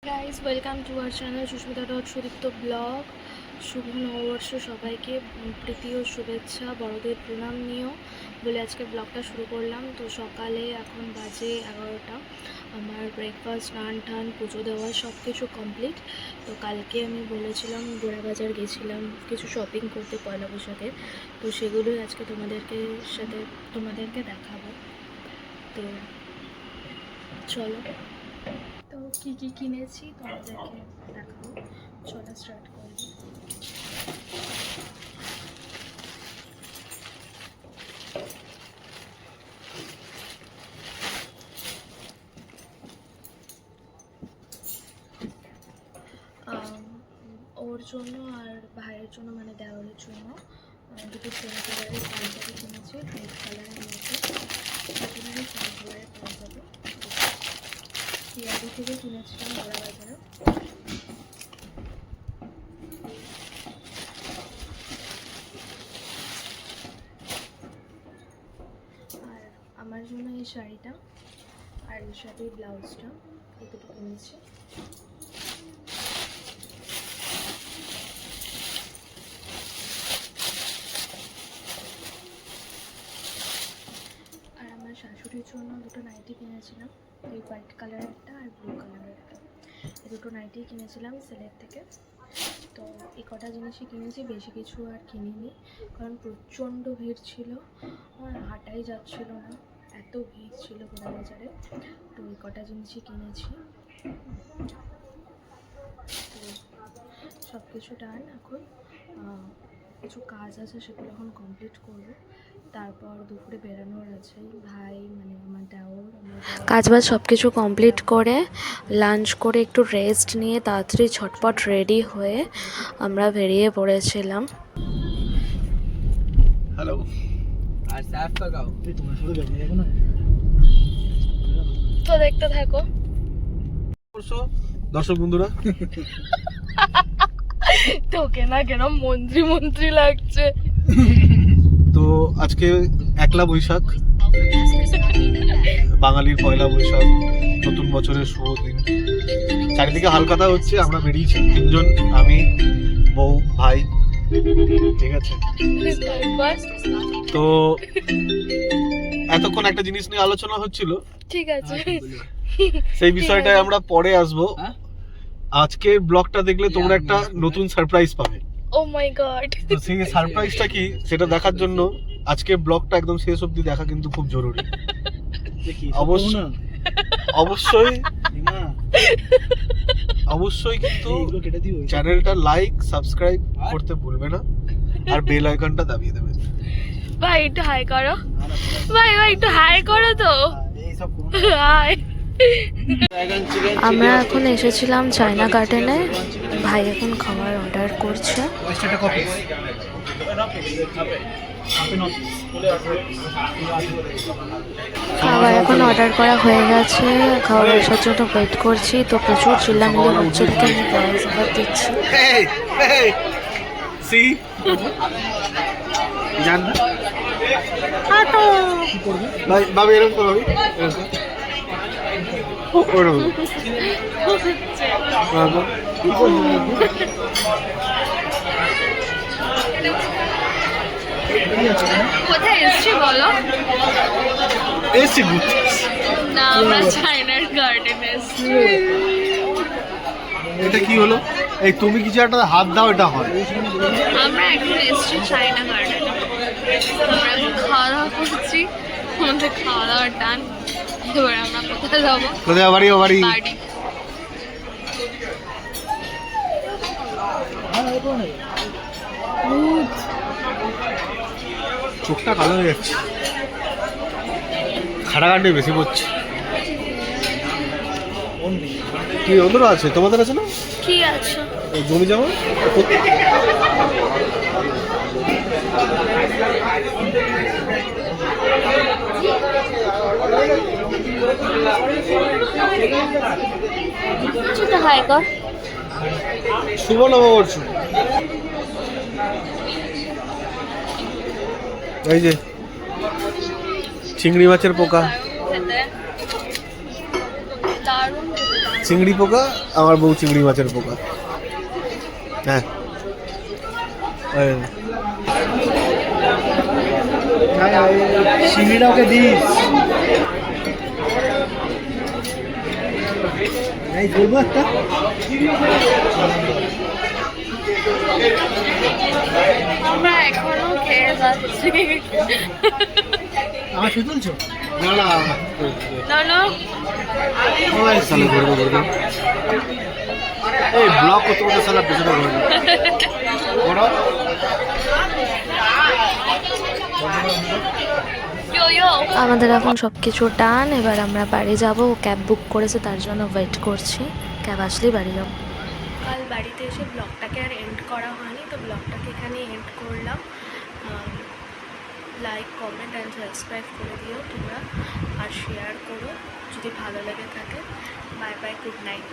Guys welcome to our channel Susmita dot Sudipta blog. শুভ নববর্ষ সবাইকে, প্রীতি ও শুভেচ্ছা, বড়দের প্রণাম নিয়েও বলে আজকে ব্লগটা শুরু করলাম। তো সকালে এখন বাজে 11টা। আমার ব্রেকফাস্ট, স্নান টান, পুজো দেওয়া সব কিছু কমপ্লিট। তো কালকে আমি বলেছিলাম গোড়া বাজার গেছিলাম কিছু শপিং করতে পয়লা বৈশাখে, তো সেগুলোই আজকে তোমাদেরকে দেখাবো। তো চলো, তো কী কী কিনেছি তোমাদেরকে দেখাবো। চলো স্টার্ট করি। ওর জন্য আর ভাইয়ের জন্য, মানে দেওয়ালের জন্য দুটো সেম কালারের পাঞ্জাবি কিনেছি, হোয়াইট কালারের মধ্যে দুজনেরই সেম কালারের পাঞ্জাবি। পিয়াদি থেকে কিনেছিলাম গোড়া বাজারে। আর আমার জন্য এই শাড়িটা আর এর সাথে ব্লাউজটা, এই দুটো কিনেছি। আর আমার শাশুড়ির জন্য দুটো নাইটি কিনেছিলাম, এই হোয়াইট কালারেরটা আর ব্লু কালারেরটা। এই দুটো নাইটি কিনেছিলাম সেলের থেকে। তো এই কটা জিনিসই কিনেছি, বেশি কিছু আর কিনিনি, কারণ প্রচণ্ড ভিড় ছিল, হাঁটাই যাচ্ছিল না, এত ভিড় ছিল গোড়া বাজারে। তো এই কটা জিনিসই কিনেছি। তো সব কিছু ডান। এখন কিছু কাজ আছে, সেগুলো এখন কমপ্লিট করবো। তারপর দুপুরে বেরানোর আছে, ভাই মানে আমার দেওর, কাজ বাজ সব কিছু কমপ্লিট করে লাঞ্চ করে একটু রেস্ট নিয়ে তাড়াতাড়ি ঝটপট রেডি হয়ে আমরা বেরিয়ে পড়েছিলাম। হ্যালো, আর স্যাপ লাগাও। তো দেখতে থাকো দর্শক বন্ধুরা। তোকে না কেন মন্ত্রী মন্ত্রী লাগছে। তো আজকে একলা বৈশাখ, বাঙালির পয়লা বৈশাখ, নতুন বছরের শুভ দিন। চারিদিকে হালকাতা হচ্ছে, আমরা বেরিয়েছি তিনজন, আমি, বউ, ভাই, ঠিক আছে। তো এতক্ষণ একটা জিনিস নিয়ে আলোচনা হচ্ছিল, ঠিক আছে, সেই বিষয়টায় আমরা পরে আসবো। আজকে ব্লগটা দেখলে তোমরা একটা নতুন সারপ্রাইজ পাবে। ও মাই গড। তো সেই সারপ্রাইজটা কি সেটা দেখার জন্য আজকে ব্লগটা একদম শেষ অবধি দেখা কিন্তু খুব জরুরি। অবশ্যই অবশ্যই কিন্তু চ্যানেলটা লাইক সাবস্ক্রাইব করতে ভুলবে না, আর বেল আইকনটা দাবিয়ে দেবে। ভাই একটু হাই করো, ভাই একটু হাই করো তো। হাই। আমরা এখন এসেছিলাম চায়না গার্ডেনে, ভাই এখন খাবার অর্ডার করছে। খাবার এখন অর্ডার করা হয়ে গেছে, খাবার আসার জন্য ওয়েট করছি। তো প্রচুর চিল্লামিল্লি হচ্ছে, দেখে আমি ভয়েস ওভার দিচ্ছি। ভাবি এরকম তো ভাবি কোথায় এসছি বলো? এসছি না, আমরা চায়নার গার্ডেনে এসছি। এটা কি হলো? এই তুমি কিছু একটা হাত দাও, এটা হয়। আমরা এখন এসছি চায়না গার্ডেনে, আমরা এখন খাওয়া দাওয়া করছি, আমাদের খাওয়া দাওয়ার ডান। এবার আমরা কোথায় যাবো? কোথায় বাড়ি? বাড়ি বাড়ি। চোখটা কালো হয়ে যাচ্ছে, খাটাখাটি বেশি পড়ছে। কি ওদেরও আছে, তোমাদের আছে না? কি আছে? জমি জমা হাই কর। শুভ নববর্ষ। এই যে চিংড়ি মাছের পোকা, দারুণ চিংড়ি পোকা, আমার বউ চিংড়ি মাছের পোকা। হ্যাঁ চিংড়িটা ওকে দিস। এই বলবো একটা আমরা এখনো খেয়ে যাচ্ছি। আমার শুধু তুলছো? না না না না সালে ঘুরবো ঘুরবো, এই ব্লক করতে করতে সালা পেছনে ঘুরবো। আমাদের এখন সব কিছু ডান, এবার আমরা বাড়ি যাব। ক্যাব বুক করেছে তার জন্য ওয়েট করছি, ক্যাব আসলেই বাড়ি যাব। কাল বাড়িতে এসে ব্লগটাকে আর এন্ড করা হয়নি, তো ব্লগটাকে এখানে এন্ড করলাম। লাইক, কমেন্ট অ্যান্ড সাবস্ক্রাইব করে দিও তোমরা, আর শেয়ার করো যদি ভালো লেগে থাকে। Bye bye, good night.